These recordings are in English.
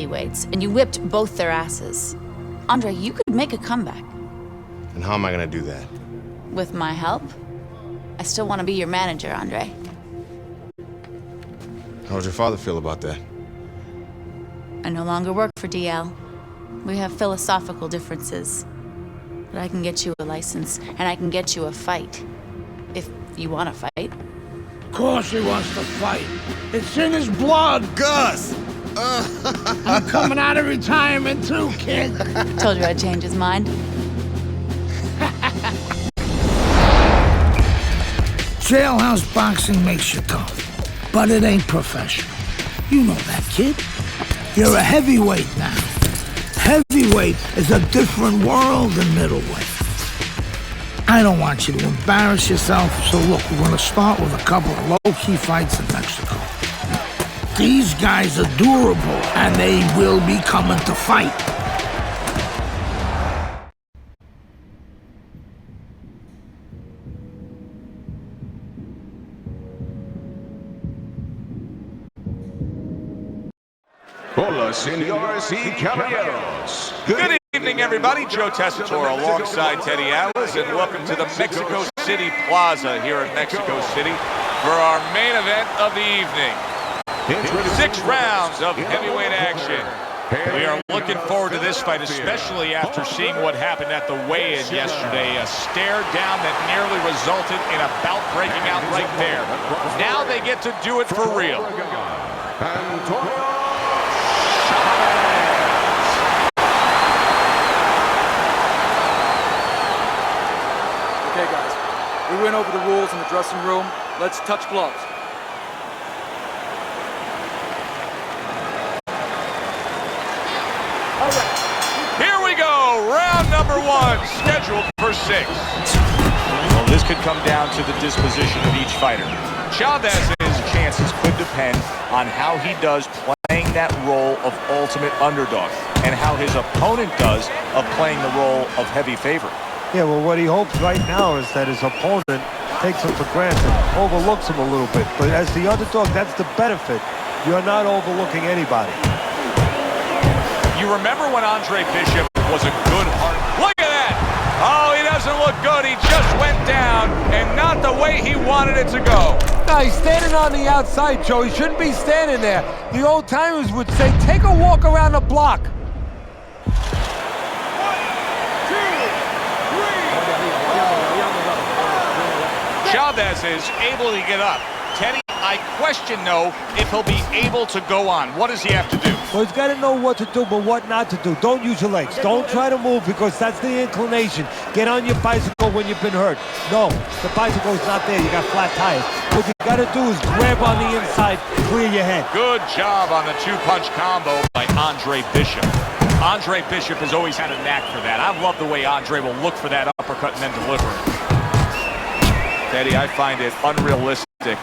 heavyweights, and you whipped both their asses. Andre, you could make a comeback. And how am I gonna do that? With my help? I still want to be your manager, Andre. How would your father feel about that? I no longer work for DL. We have philosophical differences. But I can get you a license, and I can get you a fight. If you want to fight. Of course he wants to fight. It's in his blood. Gus! I'm coming out of retirement too, kid. Told you I'd change his mind. Jailhouse boxing makes you tough, but it ain't professional. You know that, kid. You're a heavyweight now. Heavyweight is a different world than middleweight. I don't want you to embarrass yourself, so look, we're gonna start with a couple of low-key fights in Mexico. These guys are durable, and they will be coming to fight. Hola, señores y caballeros. Good evening, everybody. Joe Tessitore alongside Teddy Atlas, and welcome to the Mexico City Plaza here in Mexico City for our main event of the evening. 6 rounds of heavyweight action. We are looking forward to this fight, especially after seeing what happened at the weigh-in yesterday. A stare down that nearly resulted in a bout breaking out right there. Now they get to do it for real. Okay, guys, we went over the rules in the dressing room. Let's touch gloves. All right. Here we go, round number 1, scheduled for 6. Well, this could come down to the disposition of each fighter. Chavez's chances could depend on how he does playing that role of ultimate underdog and how his opponent does of playing the role of heavy favorite. Yeah, well, what he hopes right now is that his opponent takes him for granted, overlooks him a little bit. But as the underdog, that's the benefit. You're not overlooking anybody. You remember when Andre Bishop was a good heart? Look at that! Oh, he doesn't look good. He just went down, and not the way he wanted it to go. No, he's standing on the outside, Joe. He shouldn't be standing there. The old-timers would say, take a walk around the block. Chavez is able to get up. Teddy, I question, though, if he'll be able to go on. What does he have to do? Well, he's got to know what to do, but what not to do. Don't use your legs. Don't try to move, because that's the inclination. Get on your bicycle when you've been hurt. No, the bicycle's not there. You got flat tires. What you got to do is grab on the inside, clear your head. Good job on the 2-punch combo by Andre Bishop. Andre Bishop has always had a knack for that. I love the way Andre will look for that uppercut and then deliver it. Teddy, I find it unrealistic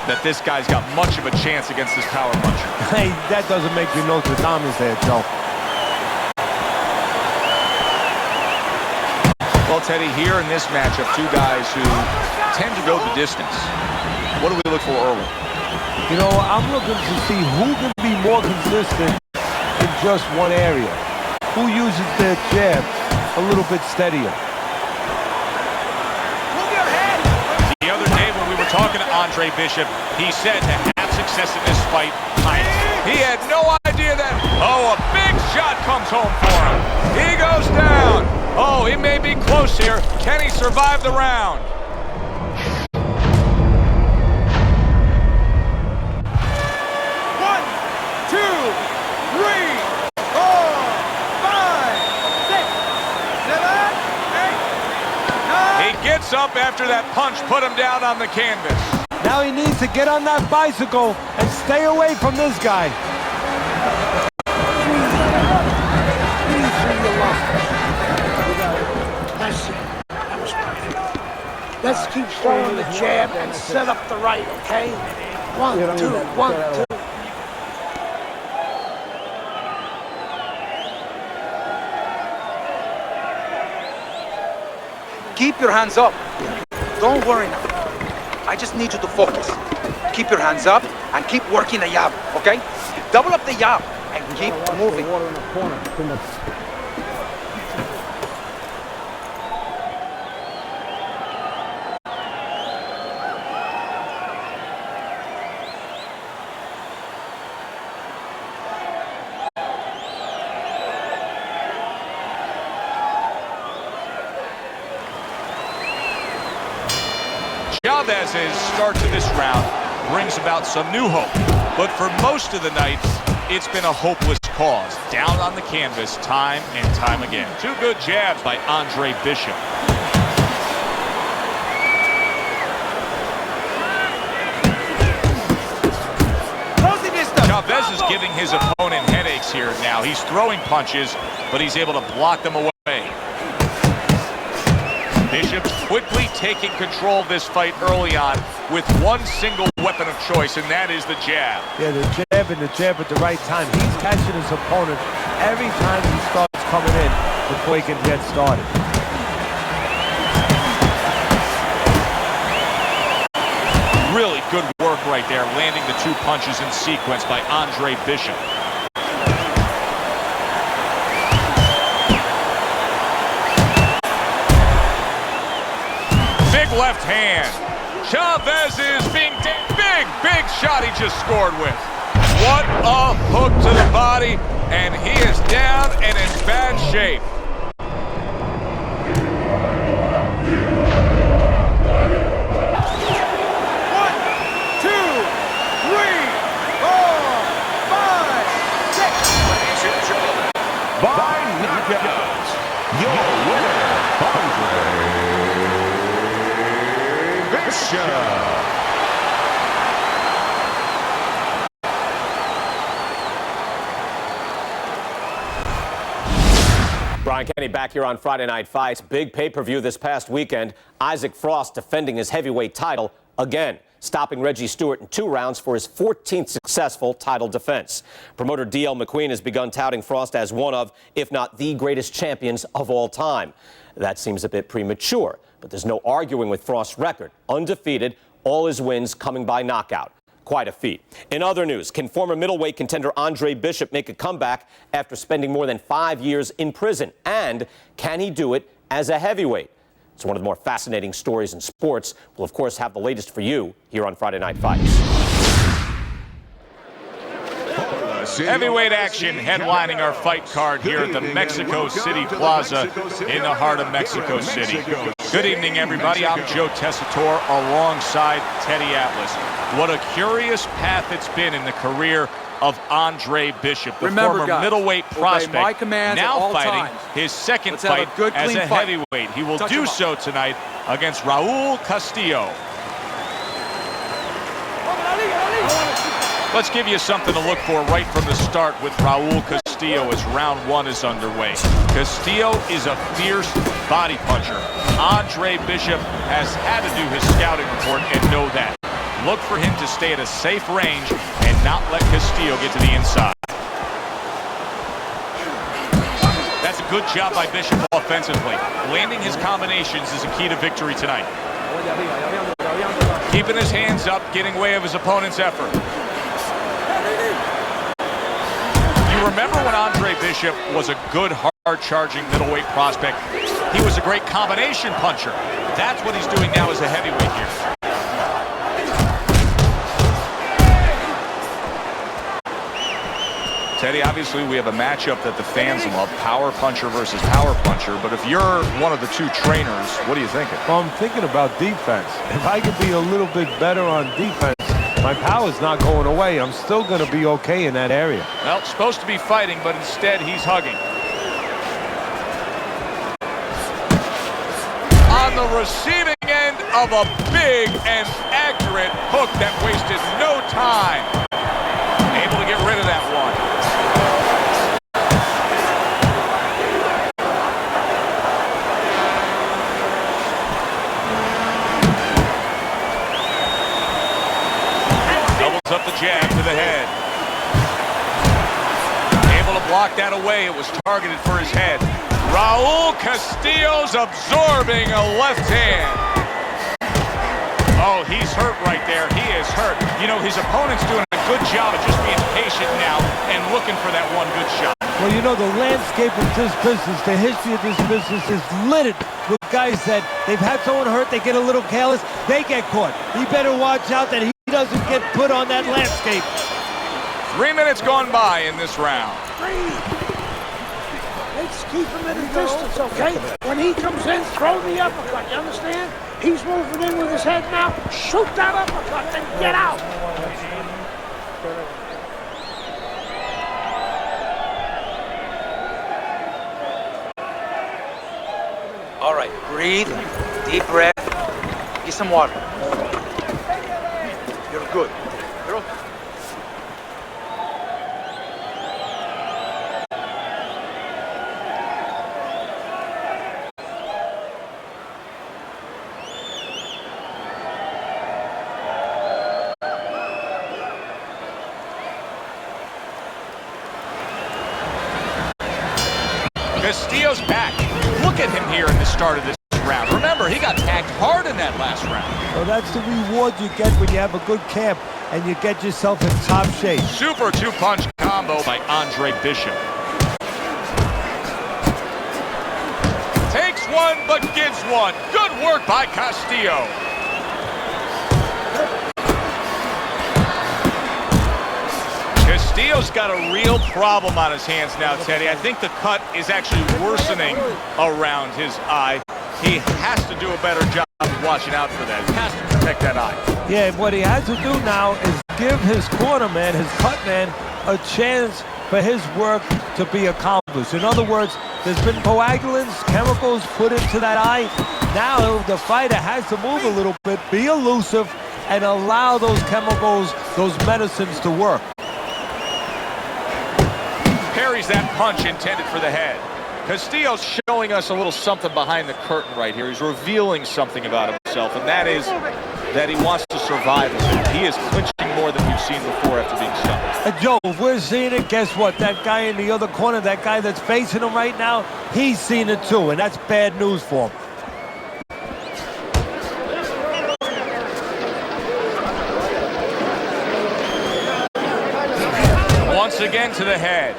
that this guy's got much of a chance against this power puncher. Hey, that doesn't make you Notre Dame there, Joe. Well, Teddy, here in this matchup, 2 guys who tend to go the distance. What do we look for early? You know, I'm looking to see who can be more consistent in just one area. Who uses their jab a little bit steadier. The other day when we were talking to Andre Bishop, he said to have success in this fight, he had no idea that, oh, a big shot comes home for him. He goes down. Oh, he may be close here. Can he survive the round? Gets up after that punch, put him down on the canvas. Now he needs to get on that bicycle and stay away from this guy. That's it. That was perfect. Let's keep throwing the jab and set up the right, okay? 1, 2, 1, 2. Keep your hands up. Don't worry now. I just need you to focus. Keep your hands up and keep working the jab, okay? Double up the jab and Keep moving. Chavez's start to this round brings about some new hope, but for most of the night, it's been a hopeless cause. Down on the canvas time and time again. Two good jabs by Andre Bishop. Chavez is giving his opponent headaches here now. He's throwing punches, but he's able to block them away. Bishop's quickly taking control of this fight early on with one single weapon of choice, and that is the jab. Yeah, the jab at the right time. He's catching his opponent every time he starts coming in before he can get started. Really good work right there, landing the two punches in sequence by Andre Bishop. Big left hand. Chavez is being big shot he just scored with. What a hook to the body, and he is down and in bad shape. By knockout, your winner, Andre Bishop. Brian Kenny back here on Friday Night Fights. Big pay-per-view this past weekend. Isaac Frost defending his heavyweight title again, stopping Reggie Stewart in 2 rounds for his 14th successful title defense. Promoter D.L. McQueen has begun touting Frost as one of, if not the greatest champions of all time. That seems a bit premature, but there's no arguing with Frost's record. Undefeated, all his wins coming by knockout. Quite a feat. In other news, can former middleweight contender Andre Bishop make a comeback after spending more than 5 years in prison? And can he do it as a heavyweight? It's one of the more fascinating stories in sports. We'll, of course, have the latest for you here on Friday Night Fights. Heavyweight action headlining our fight card here at the Mexico City Plaza in the heart of Mexico City. Good evening, everybody. I'm Joe Tessitore alongside Teddy Atlas. What a curious path it's been in the career of Andre Bishop, the former middleweight prospect, now fighting his second fight as a heavyweight. He will do so tonight against Raul Castillo. Let's give you something to look for right from the start with Raul Castillo as round 1 is underway. Castillo is a fierce body puncher. Andre Bishop has had to do his scouting report and know that. Look for him to stay at a safe range and not let Castillo get to the inside. That's a good job by Bishop offensively. Landing his combinations is a key to victory tonight. Keeping his hands up, getting away of his opponent's effort. You remember when Andre Bishop was a good, hard-charging middleweight prospect? He was a great combination puncher. That's what he's doing now as a heavyweight here. Teddy, obviously we have a matchup that the fans love, power puncher versus power puncher, but if you're one of the two trainers, what are you thinking? Well, I'm thinking about defense. If I could be a little bit better on defense, my power's not going away. I'm still going to be okay in that area. Well, supposed to be fighting, but instead he's hugging. On the receiving end of a big and accurate hook that wasted no time. Able to get rid of that one. Up the jab to the head. Able to block that away. It was targeted for his head. Raul Castillo's absorbing a left hand. Oh, he's hurt right there. He is hurt. You know, his opponent's doing a good job of just being patient now and looking for that one good shot. Well, you know, the landscape of this business, the history of this business is littered with guys that they've had someone hurt, they get a little careless, they get caught. He better watch out that he doesn't get put on that landscape. 3 minutes gone by in this round. Let's keep him at a distance, okay? When he comes in, throw the uppercut, you understand? He's moving in with his head now. Shoot that uppercut, then get out. All right, breathe, deep breath, get some water. You're good. You're okay. Castillo's back. Look at him here in the start of this round. Remember, he got tagged hard in that last round. Well, that's the reward you get when you have a good camp and you get yourself in top shape. Super two-punch combo by Andre Bishop. Takes one, but gives one. Good work by Castillo. Castillo's got a real problem on his hands now, Teddy. I think the cut is actually worsening around his eye. He has to do a better job of watching out for that. He has to protect that eye. Yeah, what he has to do now is give his corner man, his cut man, a chance for his work to be accomplished. In other words, there's been coagulants, chemicals put into that eye. Now the fighter has to move a little bit, be elusive, and allow those chemicals, those medicines to work. Parries that punch intended for the head. Castillo's showing us a little something behind the curtain right here. He's revealing something about himself, and that is that he wants to survive a bit. He is clinching more than we've seen before after being stunned. Joe, if we're seeing it, guess what? That guy in the other corner, that guy that's facing him right now, he's seen it too, and that's bad news for him. Once again to the head.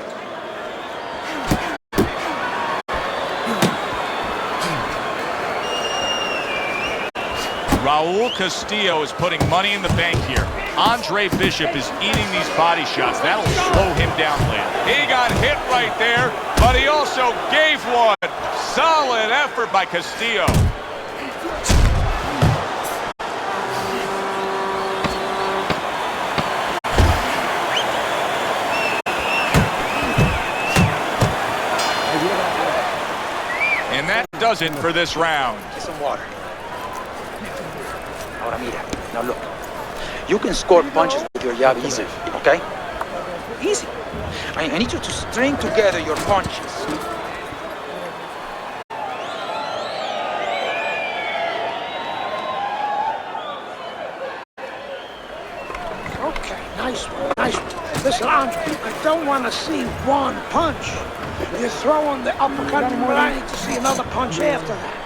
Raul Castillo is putting money in the bank here. Andre Bishop is eating these body shots. That'll slow him down later. He got hit right there, but he also gave one. Solid effort by Castillo. And that does it for this round. Get some water. Ahora mira, now look. You can score punches with your jab easy, okay? Easy. I need you to string together your punches. Okay, nice one, nice one. Listen, Andre, I don't want to see one punch. You're throwing the uppercut, but I need to see another punch after that.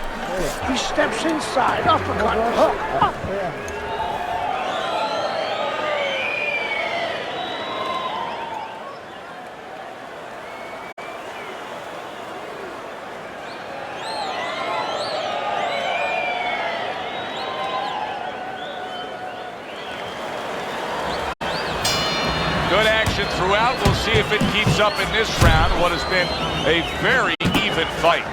He steps inside, uppercut, hook, up. Good action throughout. We'll see if it keeps up in this round, what has been a very even fight.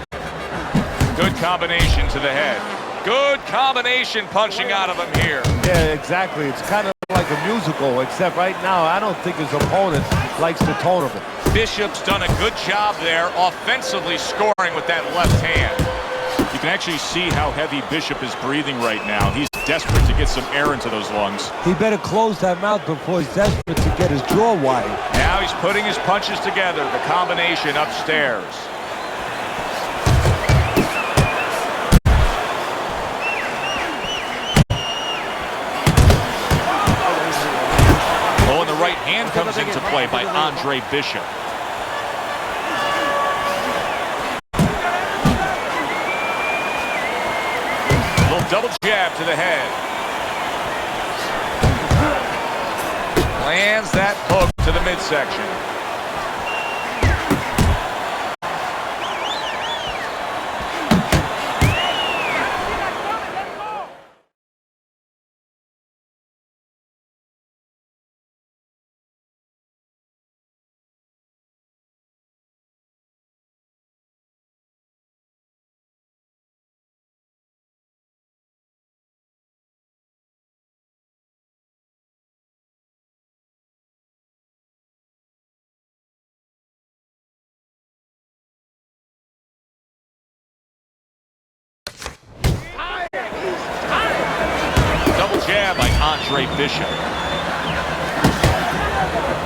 Good combination to the head. Good combination punching out of him here. Yeah, exactly. It's kind of like a musical, except right now I don't think his opponent likes to tone him. Bishop's done a good job there offensively scoring with that left hand. You can actually see how heavy Bishop is breathing right now. He's desperate to get some air into those lungs. He better close that mouth before he's desperate to get his jaw wide. Now he's putting his punches together, the combination upstairs. Oh, and the right hand comes into play by Andre Bishop. Double jab to the head. Lands that hook to the midsection. Double jab by Andre Bishop.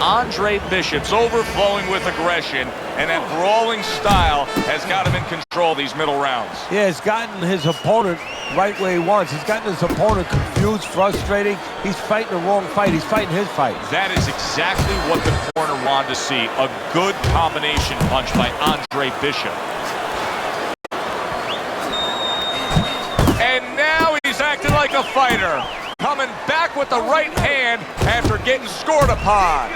Andre Bishop's overflowing with aggression, and that brawling style has got him in control these middle rounds. Yeah, he's gotten his opponent right where he wants. He's gotten his opponent confused, frustrating. He's fighting the wrong fight. He's fighting his fight. That is exactly what the corner wanted to see. A good combination punch by Andre Bishop. And now he's acting like a fighter. Coming back with the right hand after getting scored upon.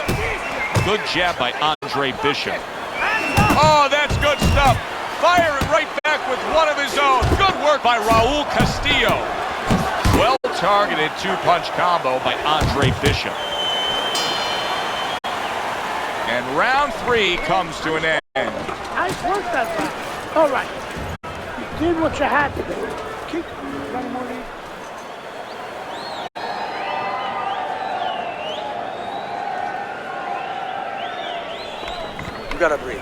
Good jab by Andre Bishop. Oh, that's good stuff. Firing right back with one of his own. Good work by Raul Castillo. Well-targeted two-punch combo by Andre Bishop. And round 3 comes to an end. Nice work that time. All right. You did what you had to do. Keep running more. You gotta breathe.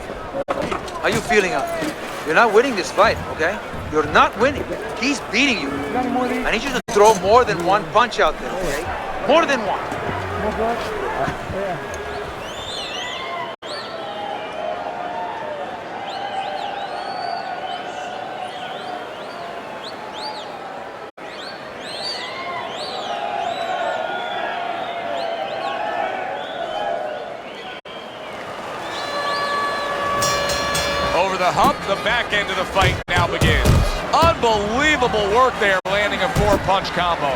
How you feeling out there? You're not winning this fight, okay? You're not winning. He's beating you. I need you to throw more than one punch out there, okay? More than one. Over the hump, the back end of the fight now begins. Unbelievable work there, landing a 4-punch combo.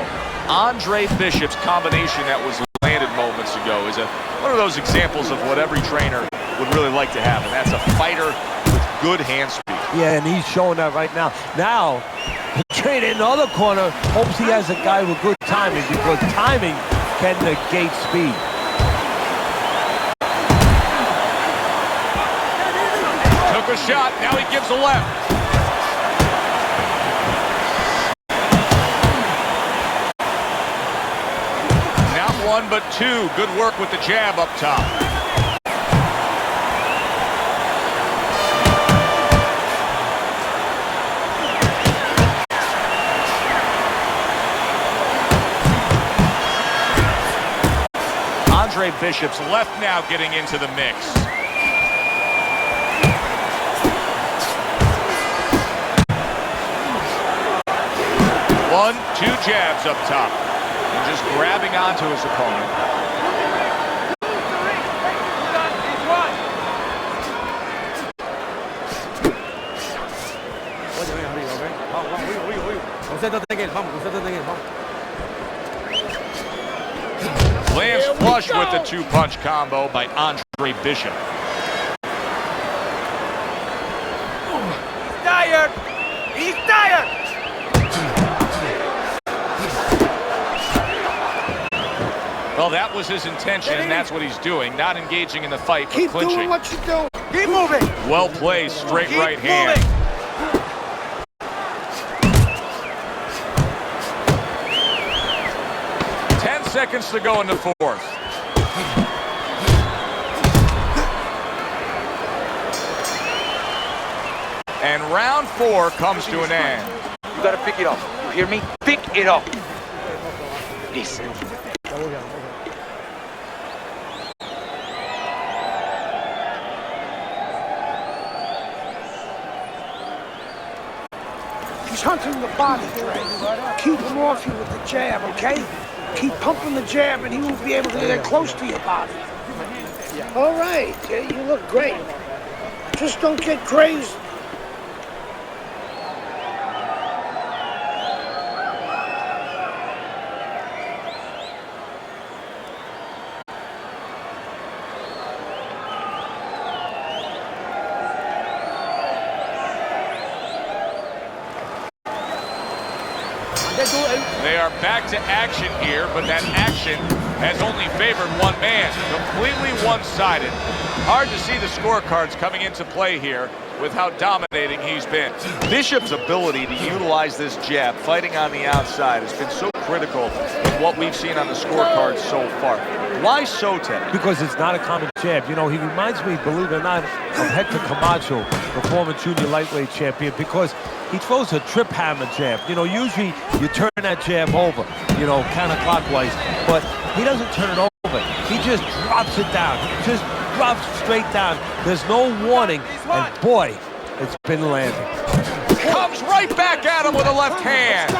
Andre Bishop's combination that was landed moments ago is one of those examples of what every trainer would really like to have, and that's a fighter with good hand speed. Yeah, and he's showing that right now. Now, the trainer in the other corner hopes he has a guy with good timing, because timing can negate speed. Took a shot, now he gives a left. Not one, but two. Good work with the jab up top. Andre Bishop's left now getting into the mix. One, two jabs up top. And just grabbing onto his opponent. Lands flush with the two-punch combo by Andre Bishop. He's tired! He's tired! Well, that was his intention, and that's what he's doing. Not engaging in the fight, but Keep clinching. doing what you're doing. Keep moving! Well placed, straight Keep right moving. hand. Seconds to go in the fourth. And round 4 comes to an end. You gotta pick it up. You hear me? Pick it up. Please. He's hunting the body, Dre. Keep him off you with the jab, okay? Keep pumping the jab and he won't be able to get close to your body. All right, you look great. Just don't get crazy. They are back to action here, but that action has only favored one man. Completely one-sided. Hard to see the scorecards coming into play here with how dominating he's been. Bishop's ability to utilize this jab, fighting on the outside, has been so critical in what we've seen on the scorecards so far. Why so, Ted? Because it's not a common jab. You know, he reminds me, believe it or not, of Hector Camacho, the former junior lightweight champion, because he throws a trip hammer jab. You know, usually you turn that jab over, you know, counterclockwise, but he doesn't turn it over. He just drops it down. He just drops straight down. There's no warning, and boy, it's been landing. Comes right back at him with a left hand.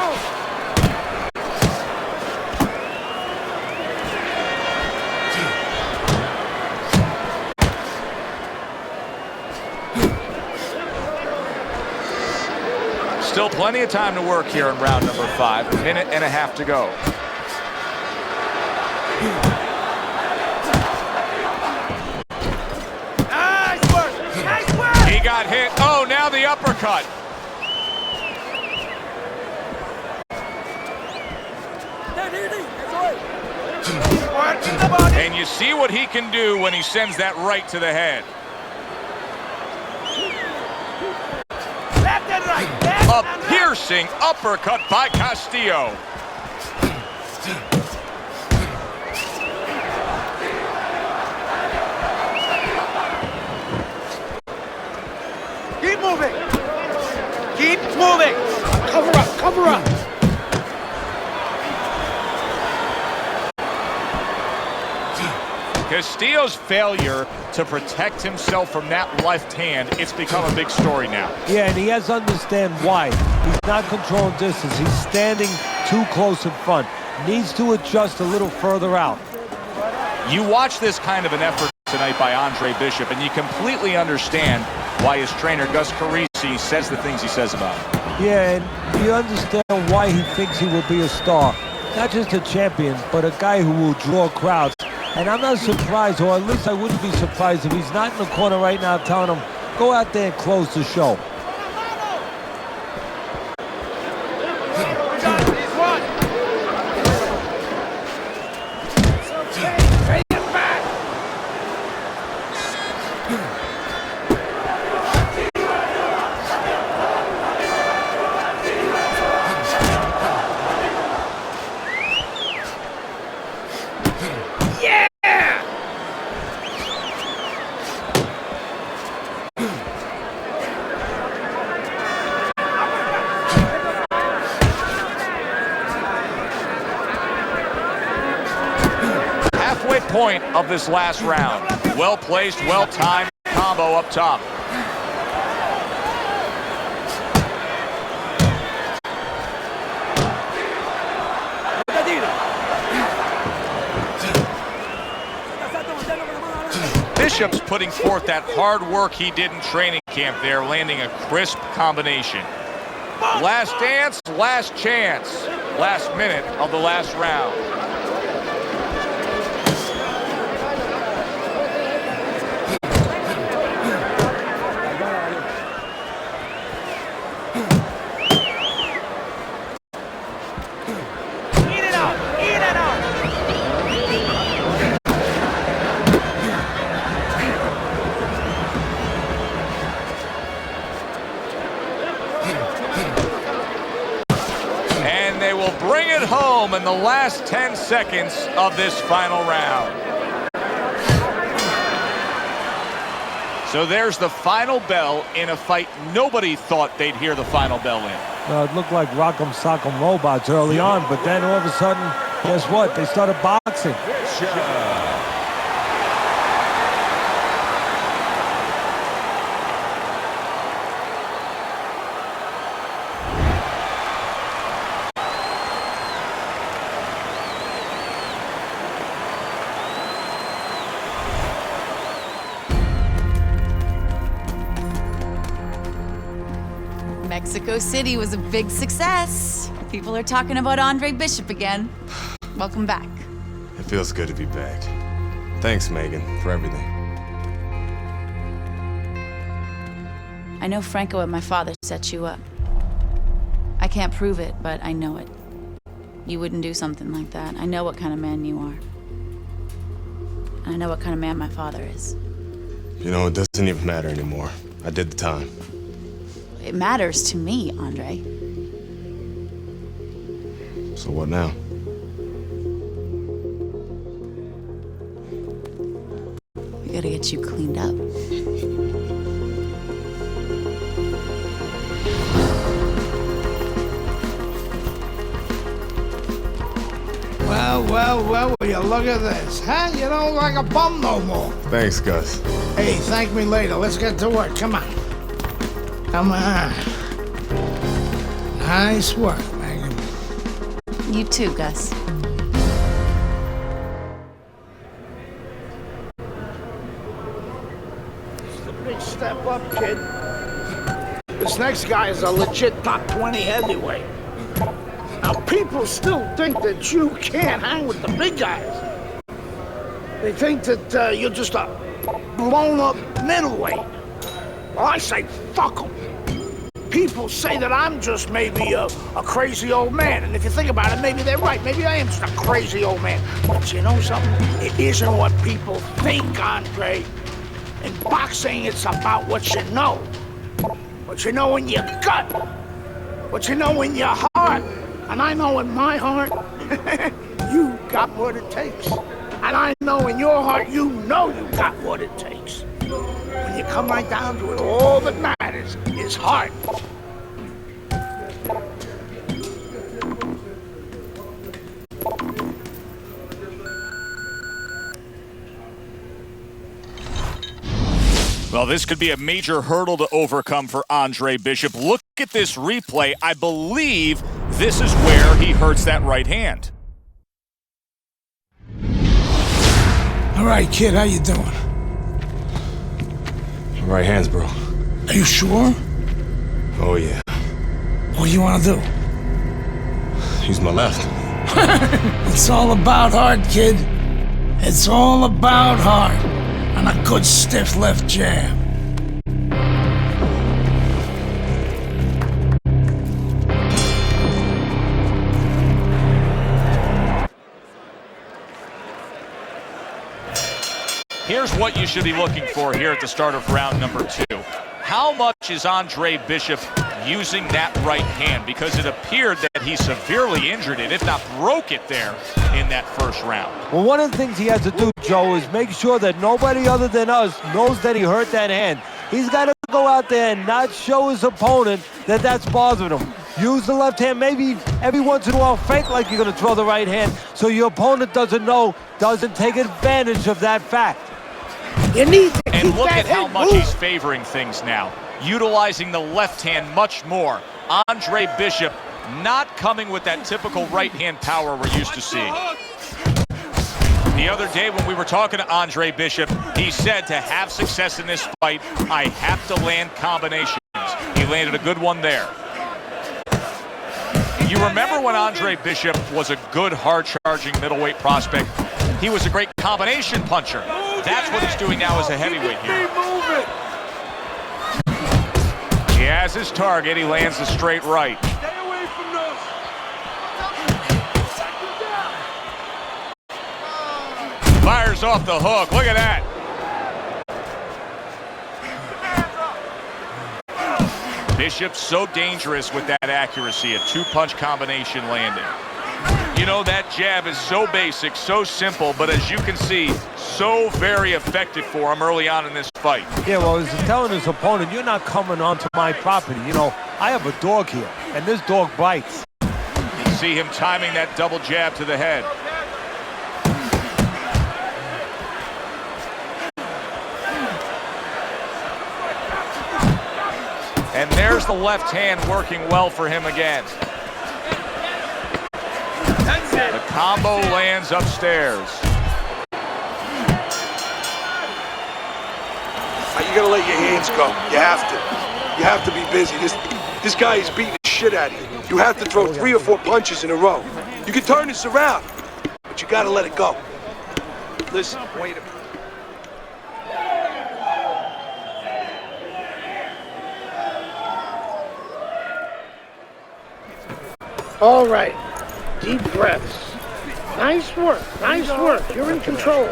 Still plenty of time to work here in round number 5. A minute and a half to go. Nice work! Nice work! He got hit. Oh, now the uppercut. And you see what he can do when he sends that right to the head. Left and right! A piercing uppercut by Castillo. Keep moving! Keep moving! Cover up, cover up. Castillo's failure to protect himself from that left hand, it's become a big story now. Yeah, and he has to understand why. He's not controlling distance. He's standing too close in front. Needs to adjust a little further out. You watch this kind of an effort tonight by Andre Bishop, and you completely understand why his trainer, Gus Carisi, says the things he says about him. Yeah, and you understand why he thinks he will be a star. Not just a champion, but a guy who will draw crowds. And I'm not surprised, or at least I wouldn't be surprised if he's not in the corner right now telling him, go out there and close the show. Point of this last round. Well placed, well timed combo up top. Bishop's putting forth that hard work he did in training camp there, landing a crisp combination. Last dance, last chance. Last minute of the last round. Bring it home in the last 10 seconds of this final round. So there's the final bell in a fight nobody thought they'd hear the final bell in. It looked like Rock'em Sock'em Robots early on, but then all of a sudden, guess what? They started boxing. Mexico City was a big success. People are talking about Andre Bishop again. Welcome back. It feels good to be back. Thanks, Megan, for everything. I know Franco and my father set you up. I can't prove it, but I know it. You wouldn't do something like that. I know what kind of man you are. And I know what kind of man my father is. You know, it doesn't even matter anymore. I did the time. It matters to me, Andre. So what now? We gotta get you cleaned up. Well, will you look at this, huh? You don't look like a bum no more. Thanks, Gus. Hey, thank me later. Let's get to work. Come on. Come on. Nice work, Megan. You too, Gus. It's a big step up, kid. This next guy is a legit top 20 heavyweight. Now, people still think that you can't hang with the big guys. They think that you're just a blown-up middleweight. Well, I say, fuck them. People say that I'm just maybe a crazy old man. And if you think about it, maybe they're right. Maybe I am just a crazy old man. But you know something? It isn't what people think, Andre. In boxing, it's about what you know. What you know in your gut. What you know in your heart. And I know in my heart, you got what it takes. And I know in your heart, you know you got what it takes. When you come right down to it, all that matters is heart. Well, this could be a major hurdle to overcome for Andre Bishop. Look at this replay. I believe this is where he hurts that right hand. All right, kid, how you doing? Right hands, bro. Are you sure? Oh, yeah. What do you want to do? Use my left. It's all about heart, kid. It's all about heart. And a good stiff left jab. Here's what you should be looking for here at the start of round number 2. How much is Andre Bishop using that right hand? Because it appeared that he severely injured it, if not broke it there in that first round. Well, one of the things he has to do, Joe, is make sure that nobody other than us knows that he hurt that hand. He's got to go out there and not show his opponent that that's bothering him. Use the left hand, maybe every once in a while fake like you're going to throw the right hand so your opponent doesn't know, doesn't take advantage of that fact. You need to And keep look that at how head much moving. he's favoring things now, utilizing the left hand much more. Andre Bishop not coming with that typical right hand power we're used to seeing. The other day when we were talking to Andre Bishop, he said to have success in this fight, I have to land combinations. He landed a good one there. You remember when Andre Bishop was a good, hard-charging middleweight prospect? He was a great combination puncher. That's what he's doing now as a heavyweight here. He has his target. He lands the straight right. Stay away from those. Fires off the hook. Look at that. Bishop's so dangerous with that accuracy, a two-punch combination landing. You know, that jab is so basic, so simple, but as you can see, so very effective for him early on in this fight. Yeah, well, he's telling his opponent, you're not coming onto my property. You know, I have a dog here, and this dog bites. You see him timing that double jab to the head. And there's the left hand working well for him again. The combo lands upstairs. You gotta let your hands go. You have to. You have to be busy. This guy is beating the shit out of you. You have to throw 3 or 4 punches in a row. You can turn this around, but you gotta let it go. Listen, wait a minute. All right. Deep breaths. Nice work. Nice work. You're in control.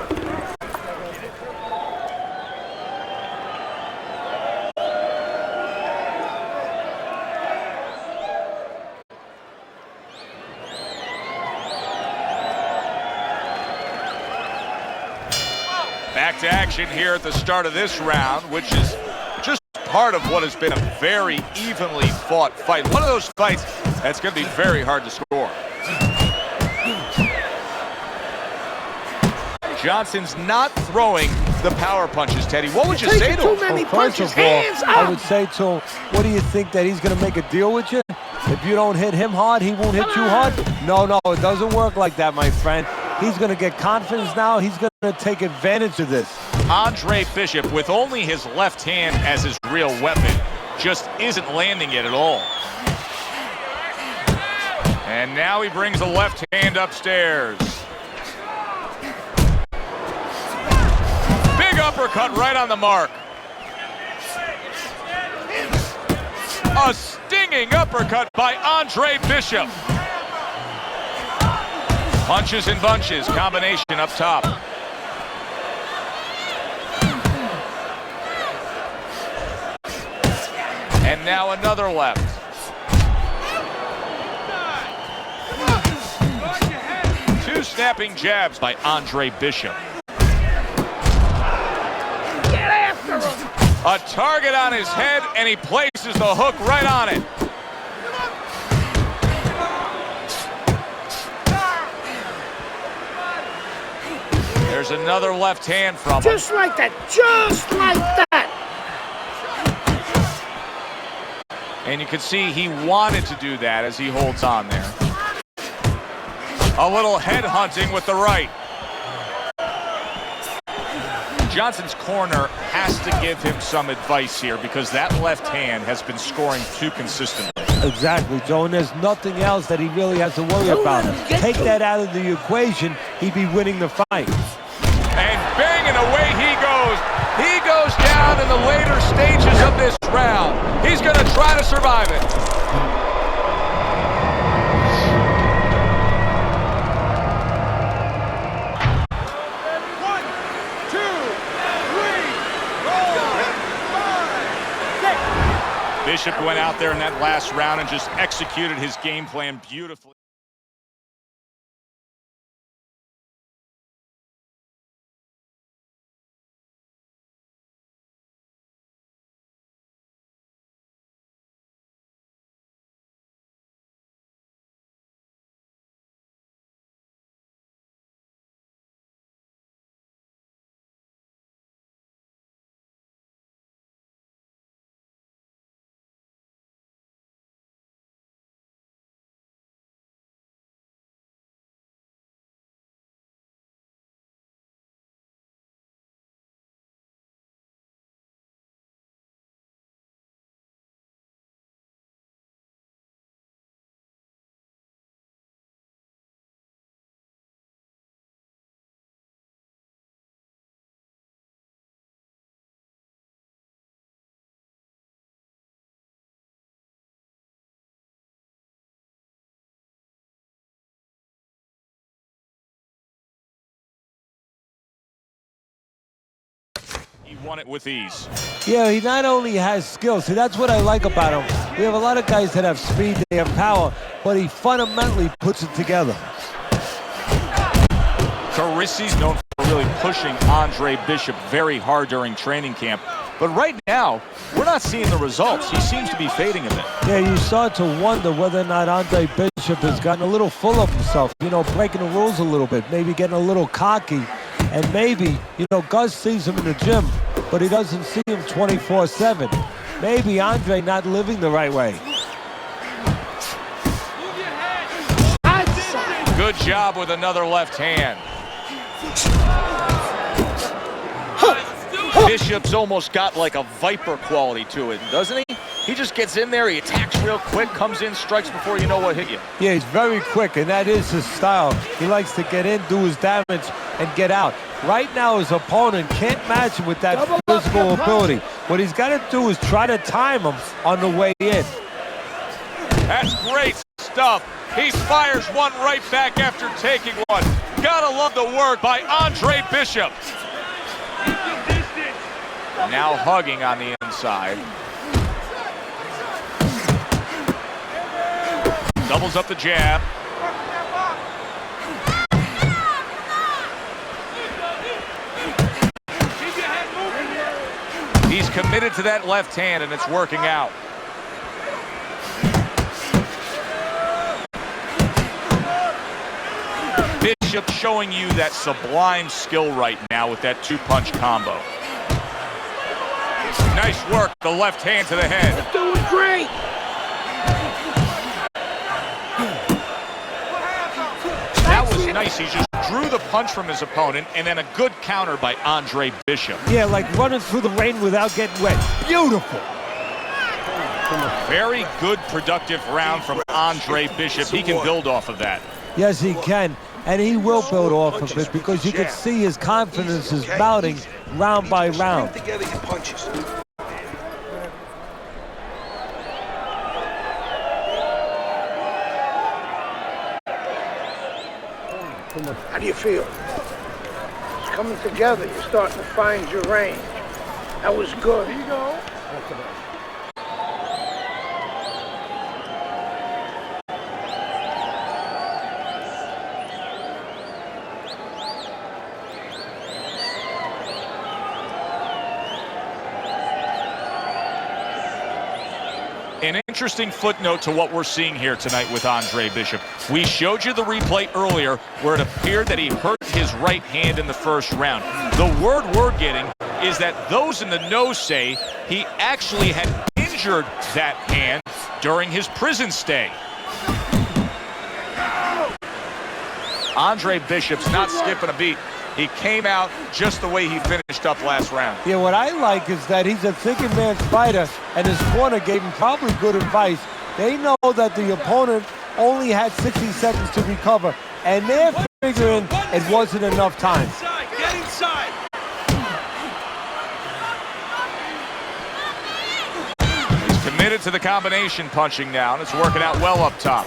Back to action here at the start of this round, which is just part of what has been a very evenly fought fight. One of those fights that's going to be very hard to score. Johnson's not throwing the power punches, Teddy. What would you say to him? First of all, I would say to him, what do you think, that he's going to make a deal with you? If you don't hit him hard, he won't hit you hard? No, it doesn't work like that, my friend. He's going to get confidence now. He's going to take advantage of this. Andre Bishop, with only his left hand as his real weapon, just isn't landing it at all. And now he brings the left hand upstairs. Big uppercut right on the mark. A stinging uppercut by Andre Bishop. Punches and bunches, combination up top. And now another left. Two snapping jabs by Andre Bishop. Get after him! A target on his head, and he places the hook right on it. There's another left hand from him. Just like that. Just like that. And you can see he wanted to do that as he holds on there. A little head hunting with the right. Johnson's corner has to give him some advice here because that left hand has been scoring too consistently. Exactly, Joe, and there's nothing else that he really has to worry about. Take that out of the equation, he'd be winning the fight. And bang, and away he goes. He goes down in the later stages of this round. He's going to try to survive it. Bishop went out there in that last round and just executed his game plan beautifully. He won it with ease. Yeah, he not only has skill, see, that's what I like about him. We have a lot of guys that have speed, they have power, but he fundamentally puts it together. Carisi's known for really pushing Andre Bishop very hard during training camp. But right now, we're not seeing the results. He seems to be fading a bit. Yeah, you start to wonder whether or not Andre Bishop has gotten a little full of himself, you know, breaking the rules a little bit, maybe getting a little cocky. And maybe, you know, Gus sees him in the gym, but he doesn't see him 24/7. Maybe Andre not living the right way. Good job with another left hand. Bishop's almost got like a viper quality to it, doesn't he? He just gets in there, he attacks real quick, comes in, strikes before you know what hit you. Yeah, he's very quick, and that is his style. He likes to get in, do his damage, and get out. Right now, his opponent can't match him with that physical ability. What he's got to do is try to time him on the way in. That's great stuff. He fires one right back after taking one. Gotta love the work by Andre Bishop. Now hugging on the inside. Doubles up the jab. He's committed to that left hand, and it's working out. Bishop showing you that sublime skill right now with that two-punch combo. Nice work, the left hand to the head. You're doing great. That was nice. He just drew the punch from his opponent, and then a good counter by Andre Bishop. Yeah, like running through the rain without getting wet. Beautiful. Very good, productive round from Andre Bishop. He can build off of that. Yes, he can, and he will build off of it because you can see his confidence is mounting round by round. Together your punches. How do you feel? It's coming together. You're starting to find your range. That was good. Here you go. An interesting footnote to what we're seeing here tonight with Andre Bishop. We showed you the replay earlier where it appeared that he hurt his right hand in the first round. The word we're getting is that those in the know say he actually had injured that hand during his prison stay. Andre Bishop's not skipping a beat. He came out just the way he finished up last round. Yeah, what I like is that he's a thinking man's fighter, and his corner gave him probably good advice. They know that the opponent only had 60 seconds to recover, and they're figuring it wasn't enough time. Get inside. He's committed to the combination punching now, and it's working out well up top.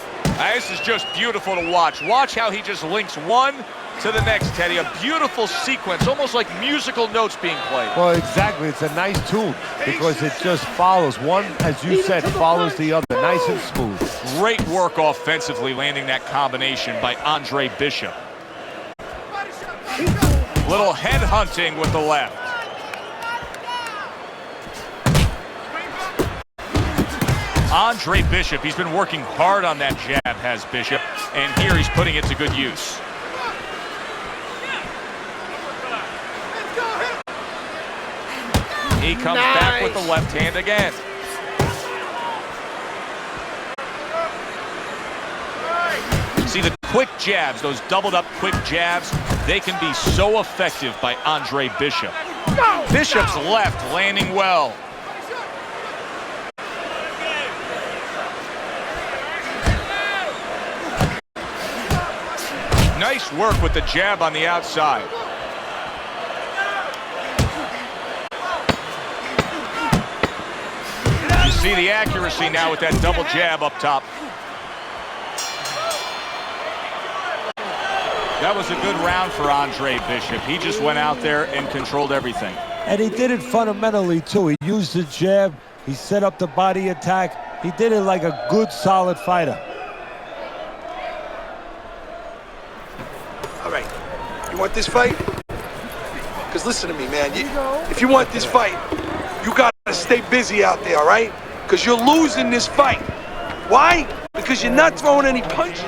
This is just beautiful to watch. Watch how he just links one to the next, Teddy. A beautiful sequence, almost like musical notes being played. Well, exactly. It's a nice tune because it just follows. One, as you said, follows the other. Nice and smooth. Great work offensively, landing that combination by Andre Bishop. Little head hunting with the left. Andre Bishop, he's been working hard on that jab, has Bishop, and here he's putting it to good use. He comes back with the left hand again. See the quick jabs, those doubled up quick jabs, they can be so effective by Andre Bishop. Bishop's left landing well. Nice work with the jab on the outside. You see the accuracy now with that double jab up top. That was a good round for Andre Bishop. He just went out there and controlled everything. And he did it fundamentally, too. He used the jab. He set up the body attack. He did it like a good, solid fighter. All right. You want this fight? Because listen to me, man. If you want this fight, you got to stay busy out there, all right? Because you're losing this fight. Why? Because you're not throwing any punches.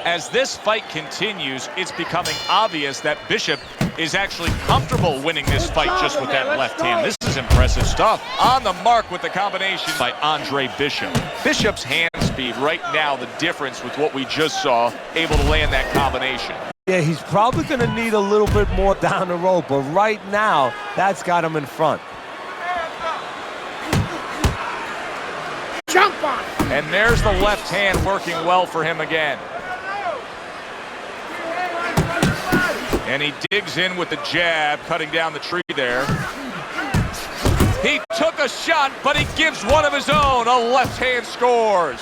As this fight continues, it's becoming obvious that Bishop is actually comfortable winning this fight just with that left hand. This is impressive stuff. On the mark with the combination by Andre Bishop. Bishop's hand speed right now, the difference with what we just saw, able to land that combination. Yeah, he's probably going to need a little bit more down the road, but right now, that's got him in front. Jump on! And there's the left hand working well for him again. And he digs in with the jab, cutting down the tree there. He took a shot, but he gives one of his own. A left hand scores.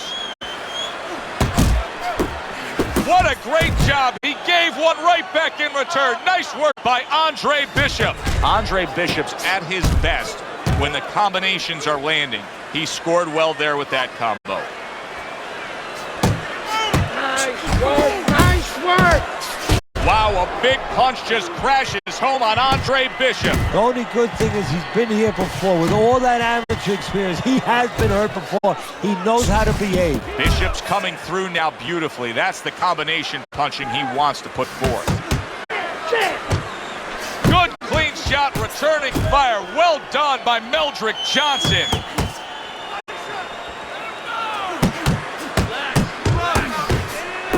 What a great job. He gave one right back in return. Nice work by Andre Bishop. Andre Bishop's at his best when the combinations are landing. He scored well there with that combo. Nice work, nice work. Wow, a big punch just crashes home on Andre Bishop. The only good thing is he's been here before. With all that amateur experience, he has been hurt before. He knows how to behave. Bishop's coming through now beautifully. That's the combination punching he wants to put forth. Good clean shot, returning fire. Well done by Meldrick Johnson.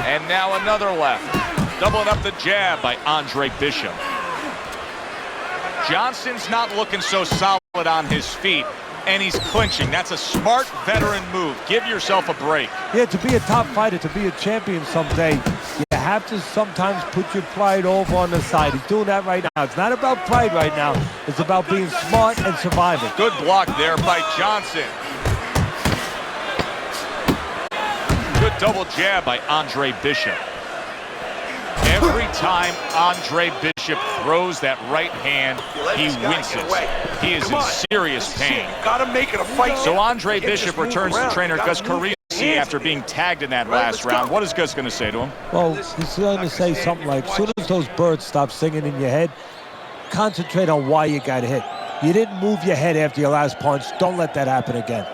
And now another left. Doubling up the jab by Andre Bishop. Johnson's not looking so solid on his feet, and he's clinching. That's a smart veteran move. Give yourself a break. Yeah, to be a top fighter, to be a champion someday, you have to sometimes put your pride over on the side. He's doing that right now. It's not about pride right now. It's about being smart and surviving. Good block there by Johnson. Good double jab by Andre Bishop. Every time Andre Bishop throws that right hand, he winces. He is in serious pain. Gotta make it a fight. So Andre Bishop returns to trainer Gus Carisi after being tagged in that last round. What is Gus going to say to him? Well, he's going to say something like, as soon as those birds stop singing in your head, concentrate on why you got hit. You didn't move your head after your last punch. Don't let that happen again.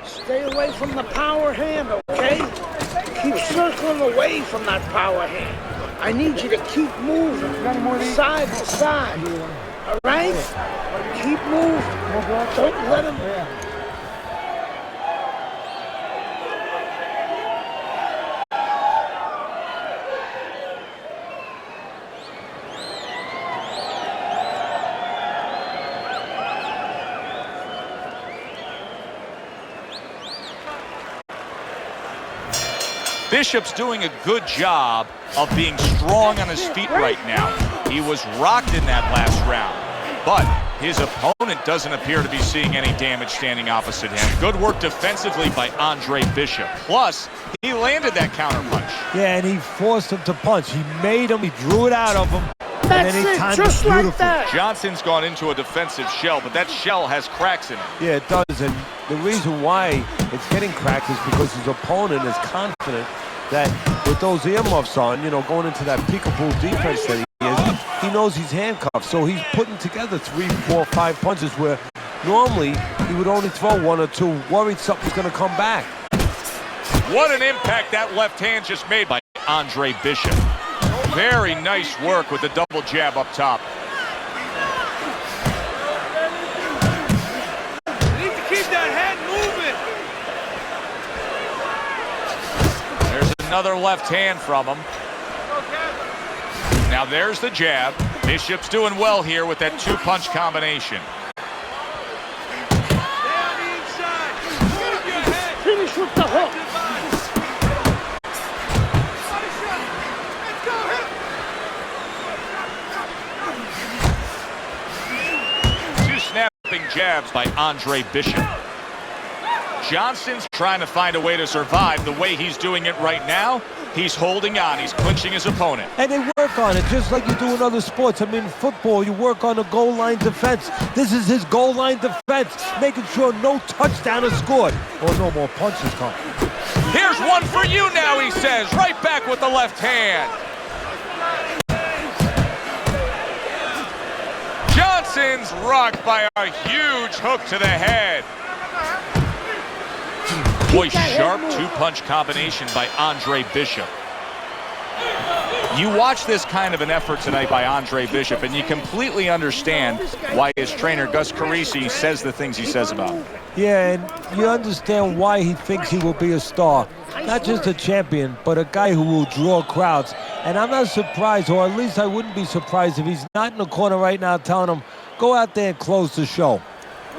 Stay away from the power hand, okay? Keep circling away from that power hand. I need you to keep moving, side to side. All right? Keep moving. Don't let him... Bishop's doing a good job of being strong on his feet right now. He was rocked in that last round, but his opponent doesn't appear to be seeing any damage standing opposite him. Good work defensively by Andre Bishop. Plus, he landed that counter punch. Yeah, and he forced him to punch. He made him, he drew it out of him. That's it, just like that. Johnson's gone into a defensive shell, but that shell has cracks in it. Yeah, it does, and the reason why it's getting cracked is because his opponent is confident that with those earmuffs on, you know, going into that peekaboo defense that he is, he knows he's handcuffed. So he's putting together 3, 4, 5 punches where normally he would only throw 1 or 2, worried something's going to come back. What an impact that left hand just made by Andre Bishop. Very nice work with the double jab up top. You need to keep that head moving. There's another left hand from him. Now there's the jab. Bishop's doing well here with that 2-punch combination. Finish with the hook. Jabs by Andre Bishop. Johnson's trying to find a way to survive. The way he's doing it right now, he's holding on. He's clinching his opponent. And they work on it just like you do in other sports. I mean, football, you work on the goal line defense. This is his goal line defense, making sure no touchdown is scored or no more punches come. Here's one for you now, he says. Right back with the left hand. Johnson's rocked by a huge hook to the head. Boy, sharp 2-punch combination by Andre Bishop. You watch this kind of an effort tonight by Andre Bishop, and you completely understand why his trainer, Gus Carisi, says the things he says about him. Yeah, and you understand why he thinks he will be a star. Not just a champion, but a guy who will draw crowds. And I'm not surprised, or at least I wouldn't be surprised if he's not in the corner right now telling him, go out there and close the show.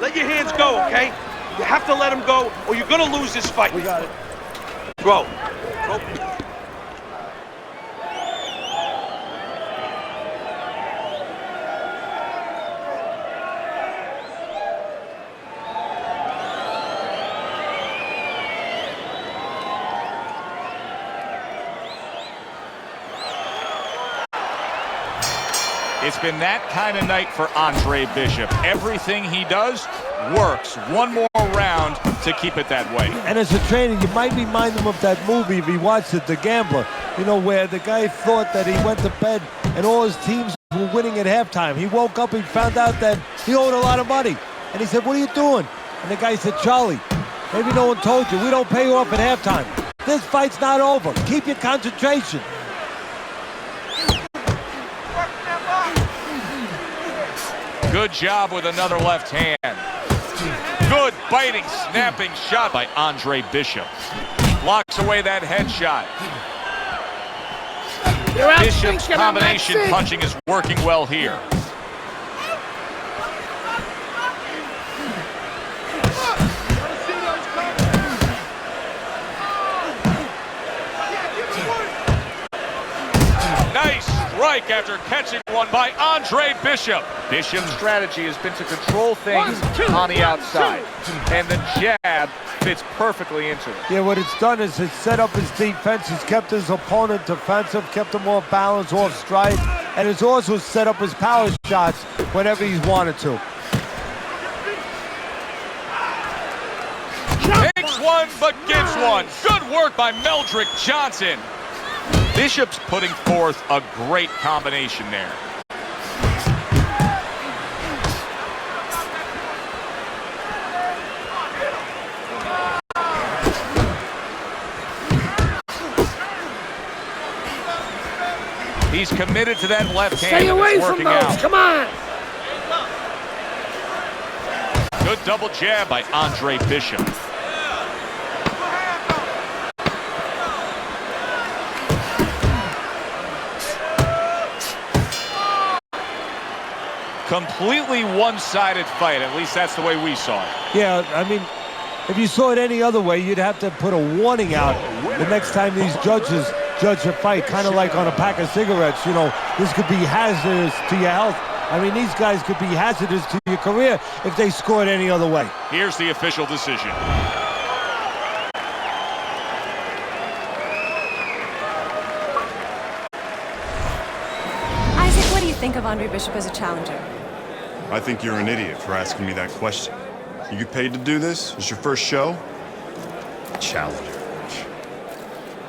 Let your hands go, okay? You have to let him go, or you're gonna lose this fight. We got it. Bro. It's been that kind of night for Andre Bishop. Everything he does works. One more round to keep it that way. And as a trainer, you might remind him of that movie if he watched it, The Gambler, you know, where the guy thought that he went to bed and all his teams were winning at halftime. He woke up and found out that he owed a lot of money. And he said, "What are you doing?" And the guy said, "Charlie, maybe no one told you, we don't pay you off at halftime. This fight's not over. Keep your concentration." Good job with another left hand. Good biting, snapping shot by Andre Bishop. Blocks away that headshot. Bishop's combination punching is working well here. Nice strike after catching one by Andre Bishop. Bishop's strategy has been to control things on the outside, and the jab fits perfectly into it. Yeah, what it's done is it's set up his defense, it's kept his opponent defensive, kept him off balance, off stride, and it's also set up his power shots whenever he's wanted to. Takes one, but gives one. Good work by Meldrick Johnson. Bishop's putting forth a great combination there. He's committed to that left hand. Stay away from those. Out. Come on. Good double jab by Andre Bishop. Completely one-sided fight. At least that's the way we saw it. Yeah, I mean, if you saw it any other way, you'd have to put a warning out the next time these judges judge a fight, kind of like on a pack of cigarettes. You know, this could be hazardous to your health. I mean, these guys could be hazardous to your career if they scored any other way. Here's the official decision. Isaac, what do you think of Andre Bishop as a challenger? I think you're an idiot for asking me that question. You get paid to do this? It's your first show? Challenger.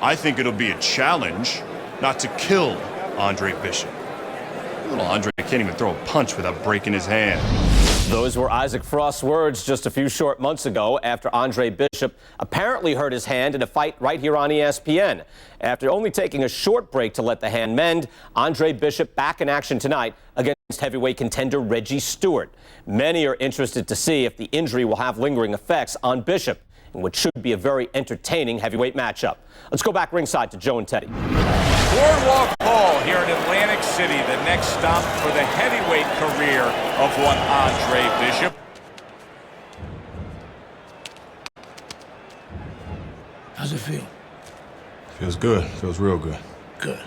I think it'll be a challenge not to kill Andre Bishop. Little Andre can't even throw a punch without breaking his hand. Those were Isaac Frost's words just a few short months ago after Andre Bishop apparently hurt his hand in a fight right here on ESPN. After only taking a short break to let the hand mend, Andre Bishop back in action tonight against heavyweight contender Reggie Stewart. Many are interested to see if the injury will have lingering effects on Bishop in what should be a very entertaining heavyweight matchup. Let's go back ringside to Joe and Teddy. Boardwalk Hall here in Atlantic City, the next stop for the heavyweight career of one Andre Bishop. How's it feel? Feels good. Feels real good. Good.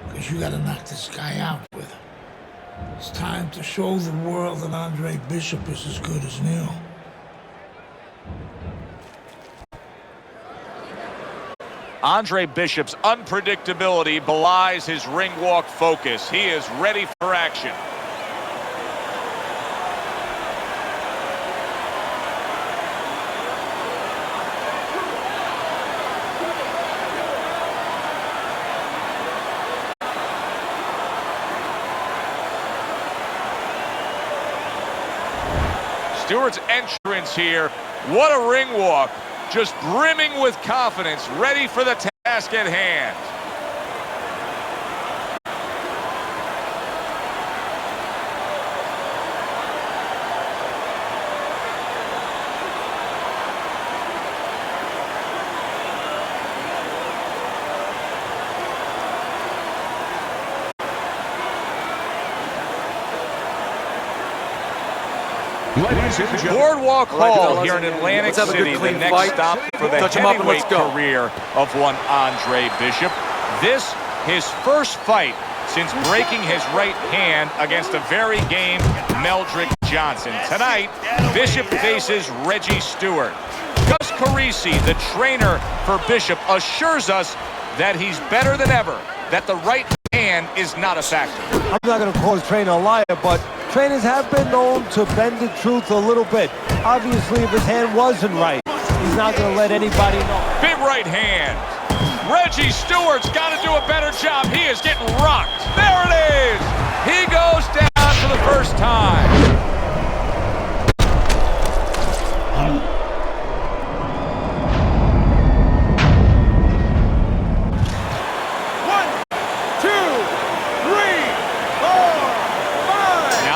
Because you gotta knock this guy out with him. It's time to show the world that Andre Bishop is as good as Neil. Andre Bishop's unpredictability belies his ring walk focus. He is ready for action. Stewart's entrance here. What a ring walk. Just brimming with confidence, ready for the task at hand. Ladies and gentlemen. Boardwalk All right, Hall fellas. here in Atlantic Let's have a good, City, the clean next fight. stop for the Touch 'em up and heavyweight let's go. career of one Andre Bishop. This, his first fight since breaking his right hand against a very game Meldrick Johnson. Tonight, Bishop faces Reggie Stewart. Gus Carisi, the trainer for Bishop, assures us that he's better than ever, that the right hand is not a factor. I'm not going to call his trainer a liar, but trainers have been known to bend the truth a little bit. Obviously, if his hand wasn't right, he's not going to let anybody know. Big right hand. Reggie Stewart's got to do a better job. He is getting rocked. There it is. He goes down for the first time.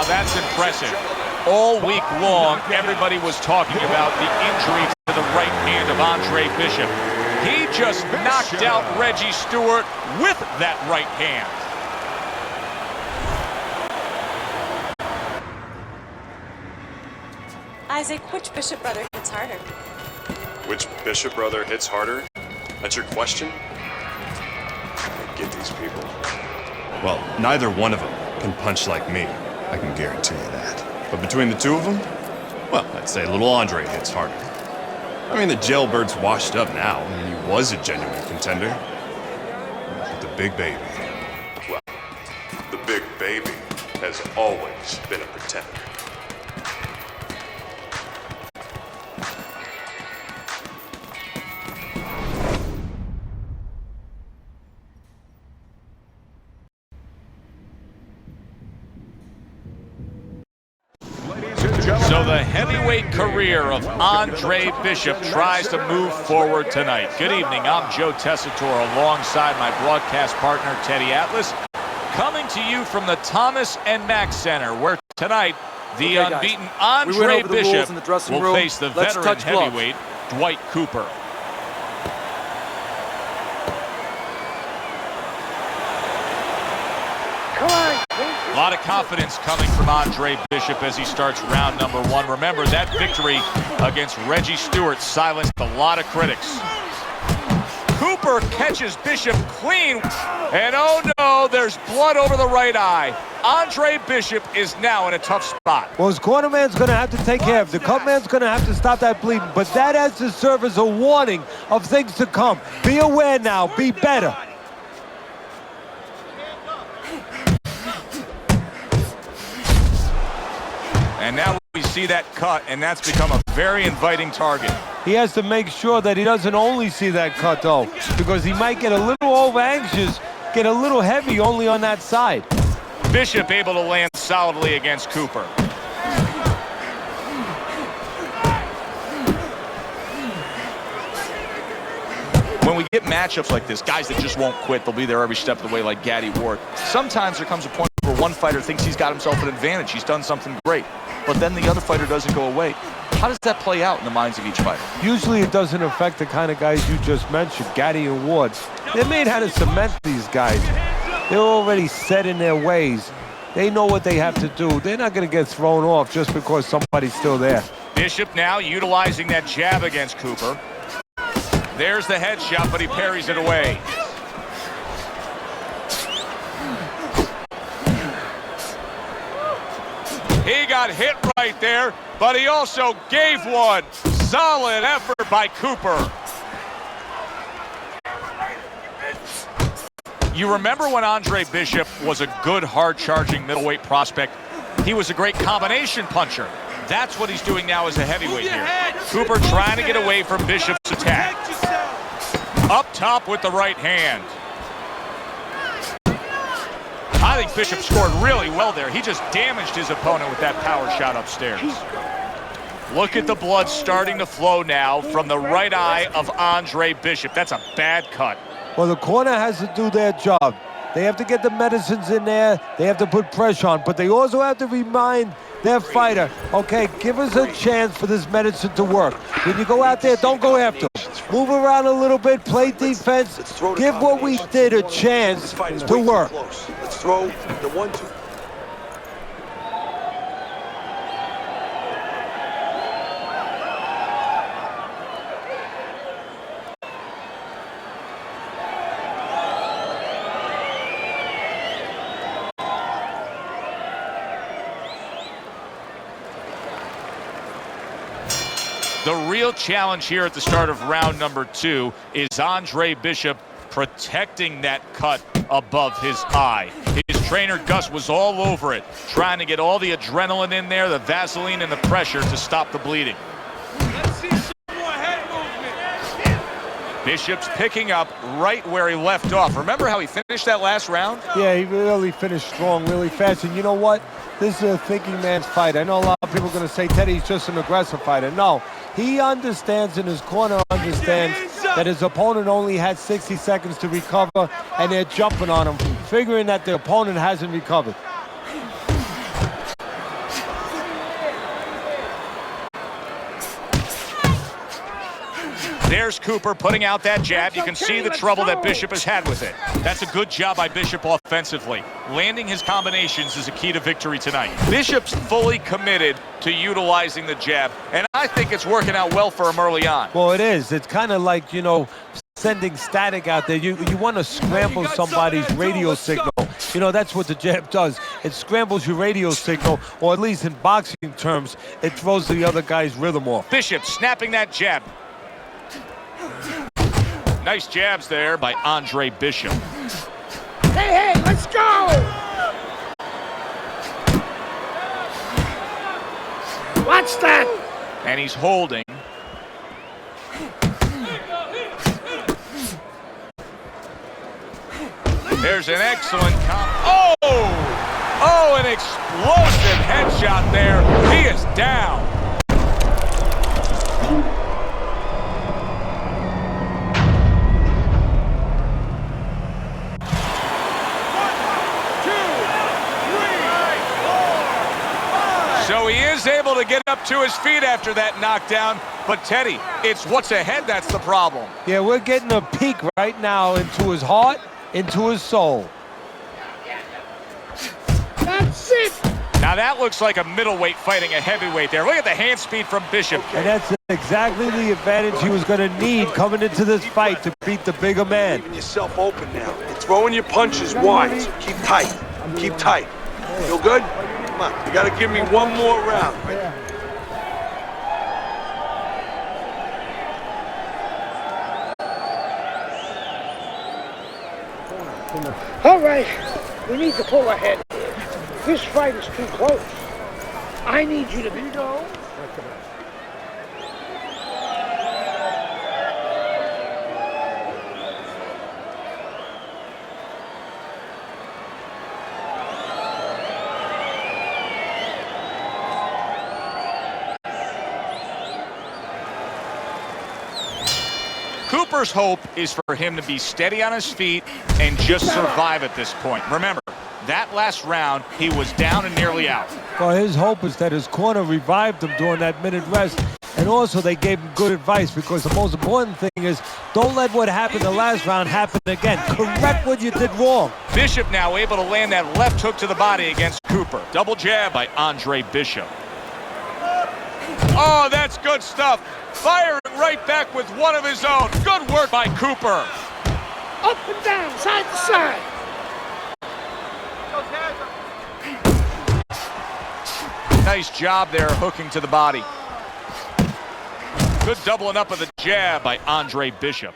That's impressive. All week long, everybody was talking about the injury to the right hand of Andre Bishop. He just knocked out Reggie Stewart with that right hand. Isaac, which Bishop brother hits harder? Which Bishop brother hits harder? That's your question? I get these people. Well, neither one of them can punch like me. I can guarantee you that. But between the two of them, well, I'd say little Andre hits harder. I mean, the jailbird's washed up now. I mean, he was a genuine contender. But the big baby, well, the big baby has always been a pretender. So the heavyweight career of Andre Bishop tries to move forward tonight. Good evening, I'm Joe Tessitore alongside my broadcast partner Teddy Atlas, coming to you from the Thomas and Mack Center, where tonight the unbeaten Andre Bishop will face the veteran heavyweight Dwight Cooper. A lot of confidence coming from Andre Bishop as he starts round number one. Remember, that victory against Reggie Stewart silenced a lot of critics. Cooper catches Bishop clean, and oh no, there's blood over the right eye. Andre Bishop is now in a tough spot. Well, his corner man's going to have to take care of it. The cut man's going to have to stop that bleeding, but that has to serve as a warning of things to come. Be aware now, be better. And now we see that cut, and that's become a very inviting target. He has to make sure that he doesn't only see that cut, though, because he might get a little over-anxious, get a little heavy only on that side. Bishop able to land solidly against Cooper. When we get matchups like this, guys that just won't quit, they'll be there every step of the way like Gaddy Ward. Sometimes there comes a point where one fighter thinks he's got himself an advantage. He's done something great, but then the other fighter doesn't go away. How does that play out in the minds of each fighter? Usually it doesn't affect the kind of guys you just mentioned, Gaddy and Ward. They're made how to cement these guys. They're already set in their ways. They know what they have to do. They're not going to get thrown off just because somebody's still there. Bishop now utilizing that jab against Cooper. There's the headshot, but he parries it away. He got hit right there, but he also gave one. Solid effort by Cooper. You remember when Andre Bishop was a good, hard-charging middleweight prospect? He was a great combination puncher. That's what he's doing now as a heavyweight here. Cooper trying to get away from Bishop's attack. Up top with the right hand. I think Bishop scored really well there. He just damaged his opponent with that power shot upstairs. Look at the blood starting to flow now from the right eye of Andre Bishop. That's a bad cut. Well, the corner has to do their job. They have to get the medicines in there. They have to put pressure on, but they also have to remind their fighter, okay, give us a chance for this medicine to work. When you go out there, don't go after them. Move around a little bit, play defense. Give what we did a chance to work. Let's throw the 1-2. The real challenge here at the start of round number 2 is Andre Bishop protecting that cut above his eye. His trainer Gus was all over it, trying to get all the adrenaline in there, the Vaseline and the pressure to stop the bleeding. Let's see some more head movement. Bishop's picking up right where he left off. Remember how he finished that last round? Yeah, he really finished strong, really fast. And you know what? This is a thinking man's fight. I know a lot of people are going to say Teddy's just an aggressive fighter. No, he understands, in his corner understands that his opponent only had 60 seconds to recover, and they're jumping on him, figuring that the opponent hasn't recovered. There's Cooper putting out that jab. You can see the trouble that Bishop has had with it. That's a good job by Bishop offensively. Landing his combinations is a key to victory tonight. Bishop's fully committed to utilizing the jab, and I think it's working out well for him early on. Well, it is. It's kind of like, you know, sending static out there. You want to scramble somebody's radio signal. You know, that's what the jab does. It scrambles your radio signal, or at least in boxing terms, it throws the other guy's rhythm off. Bishop snapping that jab. Nice jabs there by Andre Bishop. Hey, let's go! Watch that! And he's holding. There's an excellent Oh, an explosive headshot there. He is down. So he is able to get up to his feet after that knockdown. But Teddy, it's what's ahead that's the problem. Yeah, we're getting a peek right now into his heart, into his soul. That's it! Now that looks like a middleweight fighting a heavyweight there. Look at the hand speed from Bishop. And that's exactly the advantage he was going to need coming into this fight to beat the bigger man. Leaving yourself open now. You're throwing your punches wide, so keep tight. Keep tight. Feel good? Come on, you gotta give me one more round. Right? All right, we need to pull ahead. This fight is too close. I need you to be... Cooper's hope is for him to be steady on his feet and just survive at this point. Remember, that last round, he was down and nearly out. Well, his hope is that his corner revived him during that minute rest. And also they gave him good advice, because the most important thing is don't let what happened the last round happen again. Correct what you did wrong. Bishop now able to land that left hook to the body against Cooper. Double jab by Andre Bishop. Oh, that's good stuff. Firing right back with one of his own. Good work by Cooper. Up and down, side to side. Nice job there, hooking to the body. Good doubling up of the jab by Andre Bishop.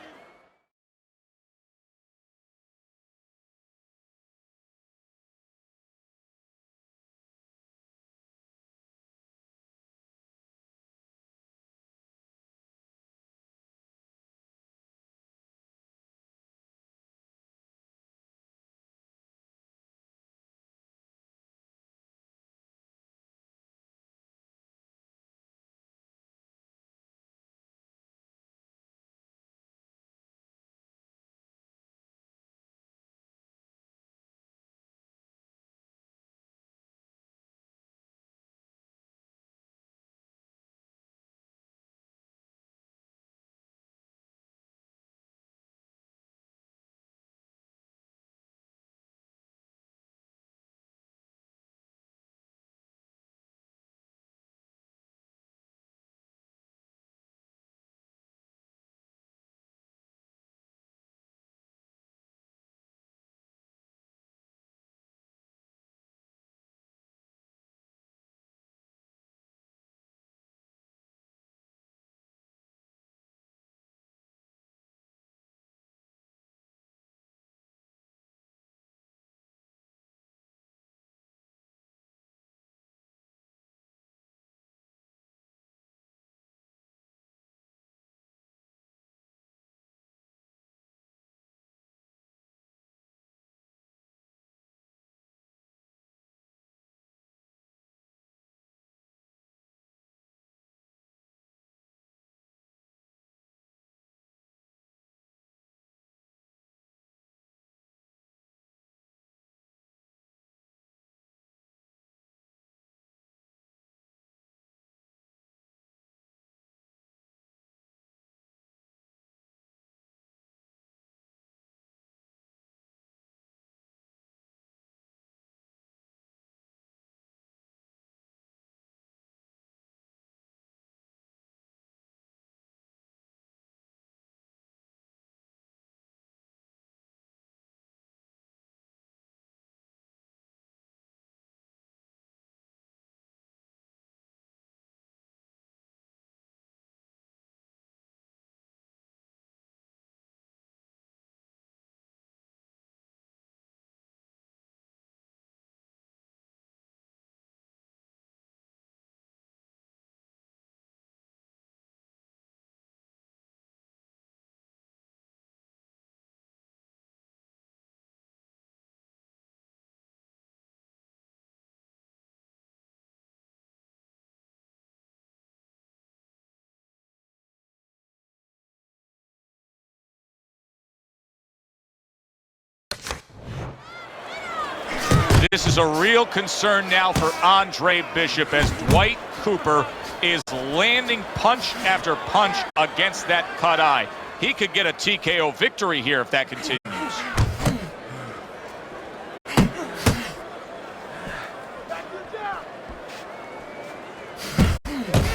This is a real concern now for Andre Bishop as Dwight Cooper is landing punch after punch against that cut eye. He could get a TKO victory here if that continues.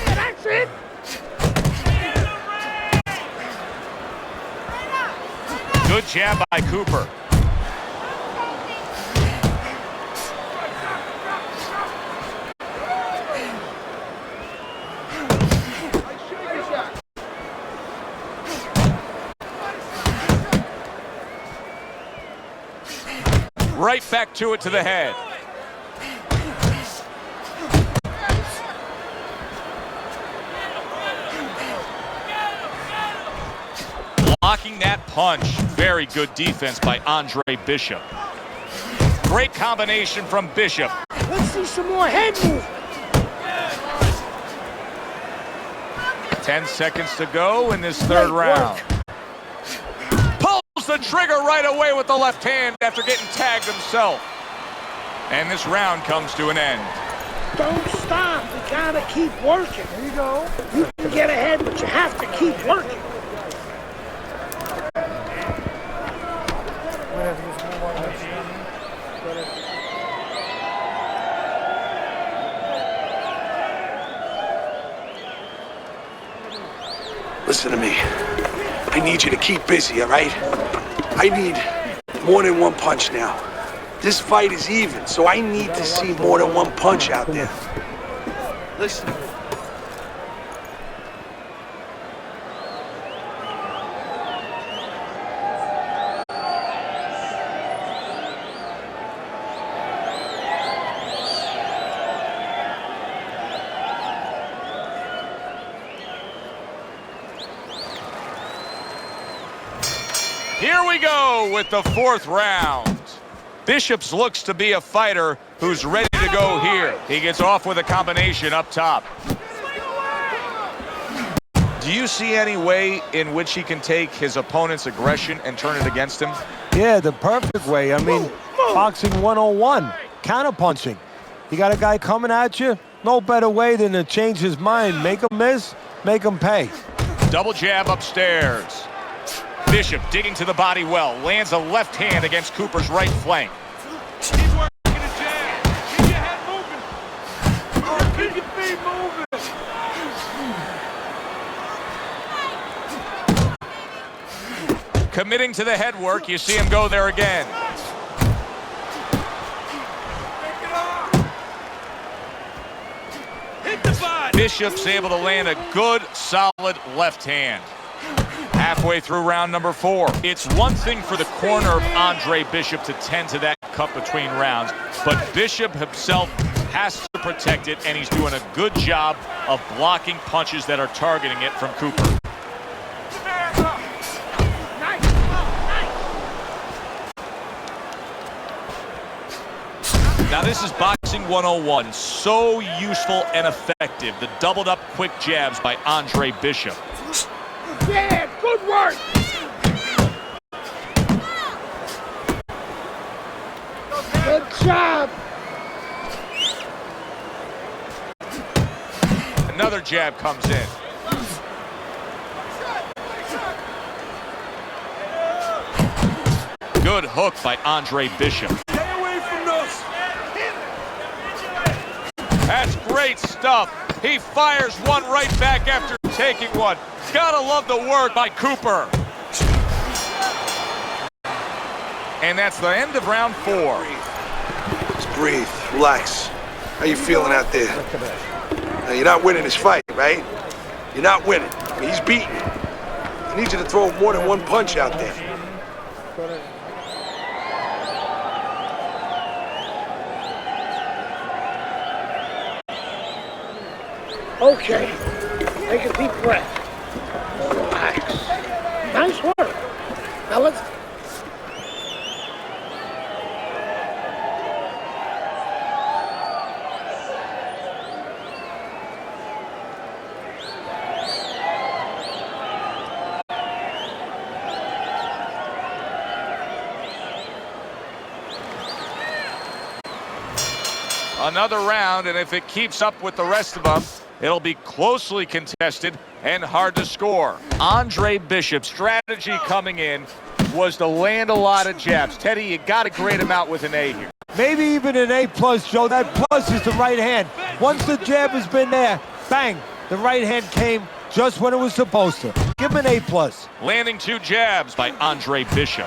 That's it. Good jab by Cooper. Right back to it to the head. Blocking that punch. Very good defense by Andre Bishop. Great combination from Bishop. Let's see some more head movement. 10 seconds to go in this third round. Pulls the trigger right away with the left hand after getting tagged himself. And this round comes to an end. Don't stop. You gotta keep working. There you go. You can get ahead, but you have to keep working. Listen to me. I need you to keep busy, all right? I need more than one punch now. This fight is even, so I need to see more than one punch out there. Listen. Here we go with the fourth round. Bishop's looks to be a fighter who's ready to go here. He gets off with a combination up top. Do you see any way in which he can take his opponent's aggression and turn it against him? Yeah, the perfect way. I mean, boxing 101, counterpunching. You got a guy coming at you, no better way than to change his mind. Make him miss, make him pay. Double jab upstairs. Bishop digging to the body well, lands a left hand against Cooper's right flank. Keep working the jab. Keep your head moving. Keep your feet moving. Committing to the head work, you see him go there again. Hit the body. Bishop's able to land a good, solid left hand. Halfway through round number 4. It's one thing for the corner of Andre Bishop to tend to that cut between rounds, but Bishop himself has to protect it, and he's doing a good job of blocking punches that are targeting it from Cooper. Now this is boxing 101. So useful and effective. The doubled up quick jabs by Andre Bishop. Yeah, good work. Good job. Another jab comes in. Good hook by Andre Bishop. Stay away from those. That's great stuff. He fires one right back after taking one. Gotta love the work by Cooper. And that's the end of round 4. Just breathe, relax. How you feeling out there? Now, you're not winning this fight, right? You're not winning. He's beating you. I need you to throw more than one punch out there. Okay, take a deep breath. Relax. Nice work. Now let's... Another round, and if it keeps up with the rest of them, it'll be closely contested and hard to score. Andre Bishop's strategy coming in was to land a lot of jabs. Teddy, you got to grade him out with an A here. Maybe even an A+, Joe. That plus is the right hand. Once the jab has been there, bang, the right hand came just when it was supposed to. Give him an A+. Landing 2 jabs by Andre Bishop.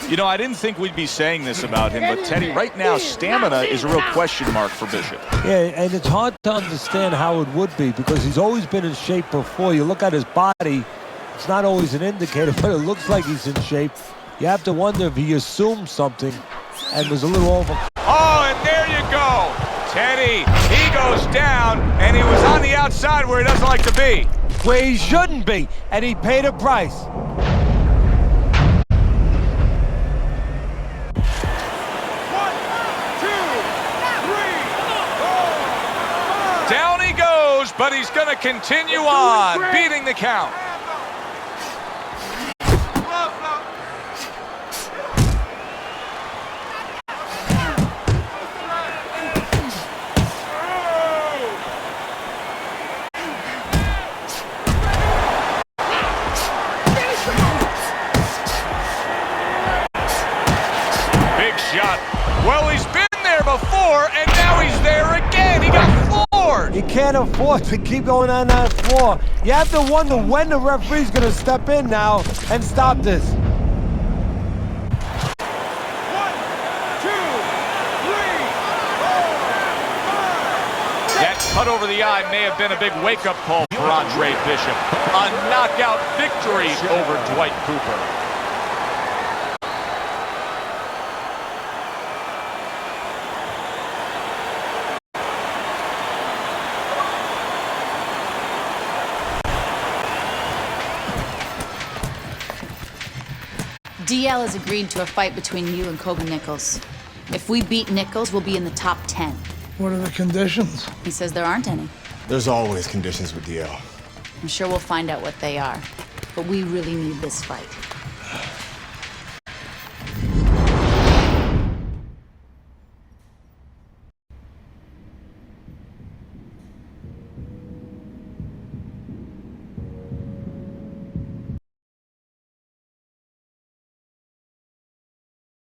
You know, I didn't think we'd be saying this about him, but Teddy, right now, stamina is a real question mark for Bishop. Yeah, and it's hard to understand how it would be because he's always been in shape before. You look at his body, it's not always an indicator, but it looks like he's in shape. You have to wonder if he assumed something and was a little over. Oh, and there you go. Teddy, he goes down, and he was on the outside where he doesn't like to be. Where he shouldn't be, and he paid a price. Down he goes, but he's going to continue on, beating the count. Big shot. Well, he's been there before, and now he's there again. He got floored. You can't afford to keep going on that floor. You have to wonder when the referee's going to step in now and stop this. 1, 2, 3, 4, 5. That cut over the eye may have been a big wake-up call for Andre Bishop. A knockout victory over Dwight Cooper. DL has agreed to a fight between you and Kobe Nichols. If we beat Nichols, we'll be in the top 10. What are the conditions? He says there aren't any. There's always conditions with DL. I'm sure we'll find out what they are. But we really need this fight.